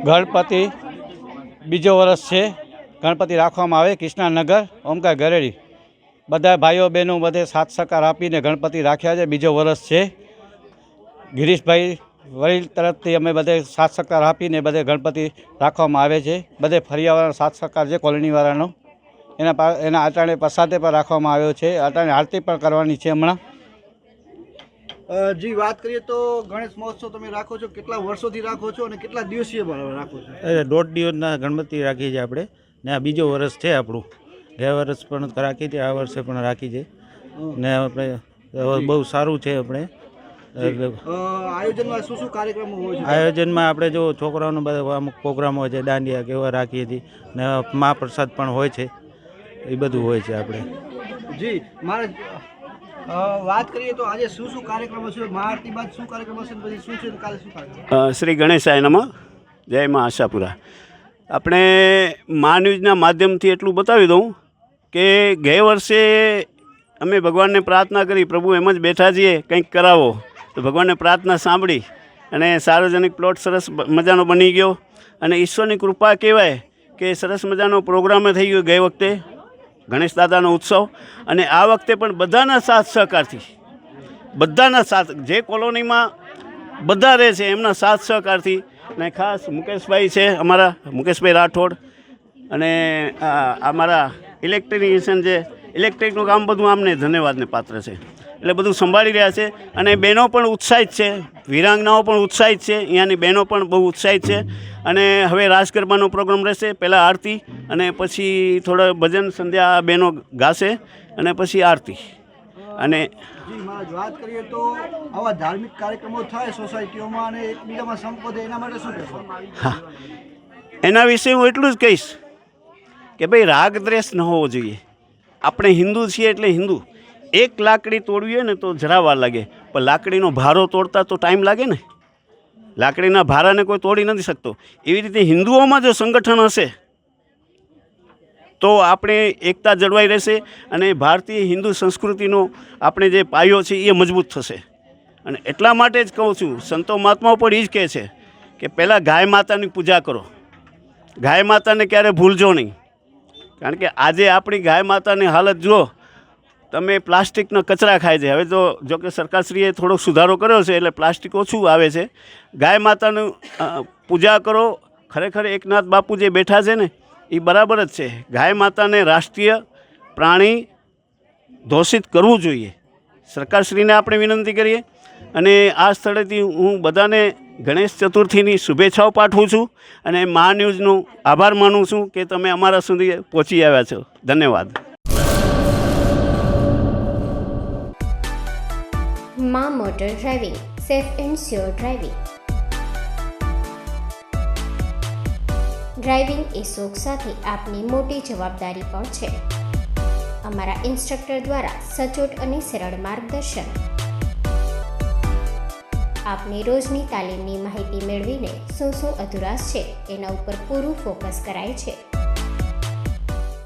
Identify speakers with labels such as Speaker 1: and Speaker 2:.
Speaker 1: ગણપતિ બીજો વર્ષ છે. ગણપતિ રાખવામાં આવે કૃષ્ણાનગર ઓમકાર ગરેડી. બધા ભાઈઓ બહેનો બધે સાથ સહકાર આપીને ગણપતિ રાખ્યા છે. બીજો વર્ષ છે. ગિરીશભાઈ વડીલ તરફથી અમે બધે સાથ સહકાર આપીને બધે ગણપતિ રાખવામાં આવે છે. બધે ફરિયાવાળાનો સાથ સહકાર છે કોલોનીવાળાનો. એના અટાણે પ્રસાદે પણ રાખવામાં આવ્યો છે. અટાણે આરતી પણ કરવાની છે હમણાં.
Speaker 2: જી વાત કરીએ તો ગણેશ મહોત્સવ તમે રાખો છો, કેટલા વર્ષોથી રાખો છો અને કેટલા દિવસીય રાખો છો?
Speaker 3: 1.5 દિવસના ગણપતિ રાખીએ છીએ આપણે, ને આ બીજો વર્ષ છે આપણું. ગયા વર્ષ પણ રાખી છે, આ વર્ષે પણ રાખી છે, ને આપણે બહુ સારું છે. આપણે
Speaker 2: આયોજનમાં શું કાર્યક્રમો હોય છે?
Speaker 3: આયોજનમાં આપણે જો છોકરાઓનો બધા અમુક પ્રોગ્રામ હોય છે, દાંડિયા કેવા રાખીએ છીએ, ને મહાપ્રસાદ પણ હોય છે. એ બધું હોય છે આપણે.
Speaker 2: જી મારે વાત કરીએ તો આજે શું કાર્યક્રમો છે? મહાઆરતી બાદ શું કાર્યક્રમ હશે, પછી શું છે કાલે શું કાર્યક્રમ?
Speaker 4: શ્રી ગણેશાય નમઃ. જય મા આશાપુરા. આપણે મા ન્યૂઝના માધ્યમથી એટલું બતાવી દઉં કે ગયા વર્ષે અમે ભગવાનને પ્રાર્થના કરી, પ્રભુ એમ જ બેઠા છીએ કંઈક કરાવો. તો ભગવાનને પ્રાર્થના સાંભળી અને સાર્વજનિક પ્લોટ સરસ મજાનો બની ગયો. અને ઈશ્વરની કૃપા કહેવાય કે સરસ મજાનો પ્રોગ્રામ થઈ ગયો ગઈ વખતે ગણેશ દાદાનો ઉત્સવ. અને આ વખતે પણ બધાના સાથ સહકારથી, બધાના સાથ, જે કોલોનીમાં બધા રહે છે એમના સાથ સહકારથી, ને ખાસ મુકેશભાઈ છે અમારા, મુકેશભાઈ રાઠોડ, અને અમારા ઇલેક્ટ્રિશિયન છે, ઇલેક્ટ્રિકનું કામ બધું આમને ધન્યવાદને પાત્ર છે. એટલે બધું સંભાળી રહ્યા છે. અને બહેનો પણ ઉત્સાહિત છે, વીરાંગનાઓ પણ ઉત્સાહિત છે, અહીંયાની બહેનો પણ બહુ ઉત્સાહિત છે. અને હવે રાસ ગરબાનો પ્રોગ્રામ રહેશે. પહેલાં આરતી અને પછી થોડા ભજન સંધ્યા બહેનો ગાશે અને પછી આરતી. અને
Speaker 2: વાત કરીએ તો આવા ધાર્મિક કાર્યક્રમો થાય સોસાયટીઓમાં અને એકબીજામાં સંપદે, એના માટે શું કહેશો?
Speaker 4: હા, એના વિશે હું એટલું જ કહીશ કે ભાઈ રાગ દ્વેષ ન હોવો જોઈએ. આપણે હિન્દુ છીએ એટલે હિન્દુ. એક લાકડી તોડવી હોય ને તો જરા વાર લાગે, પણ લાકડીનો ભારો તોડતા તો ટાઈમ લાગે ને. લાકડીના ભારાને કોઈ તોડી નથી શકતો. એવી રીતે હિન્દુઓમાં જો સંગઠન હશે તો આપણે એકતા જળવાઈ રહેશે અને ભારતીય હિન્દુ સંસ્કૃતિનો આપણે જે પાયો છે એ મજબૂત થશે. અને એટલા માટે જ કહું છું, સંતો મહાત્માઓ પણ એ જ કહે છે કે પહેલાં ગાય માતાની પૂજા કરો. ગાય માતાને ક્યારે ભૂલજો નહીં. કારણ કે આજે આપણી ગાય માતાની હાલત જુઓ તમે, પ્લાસ્ટિકના કચરા ખાય છે. હવે તો જો કે સરકારશ્રીએ થોડોક સુધારો કર્યો છે એટલે પ્લાસ્ટિક ઓછું આવે છે. ગાય માતાનું પૂજા કરો. ખરેખર એકનાથ બાપુ જે બેઠા છે ને એ બરાબર જ છે. ગાય માતાને રાષ્ટ્રીય પ્રાણી ઘોષિત કરવું જોઈએ. સરકારશ્રીને આપણે વિનંતી કરીએ. અને આ સ્થળેથી હું બધાને ગણેશ ચતુર્થીની શુભેચ્છાઓ પાઠવું છું અને મા ન્યૂઝનો આભાર માનું છું કે તમે અમારા સુધી પહોંચી આવ્યા છો. ધન્યવાદ.
Speaker 5: મા motor driving, safe and sure driving. Driving એ શોખ સાથે આપની મોટી જવાબદારી પણ છે. અમારા ઇન્સ્ટ્રક્ટર દ્વારા સચોટ અને સરળ માર્ગદર્શન. આપની રોજની તાલીમની માહિતી મેળવીને શું અધુરાશ છે એના ઉપર પૂરું ફોકસ કરાય છે.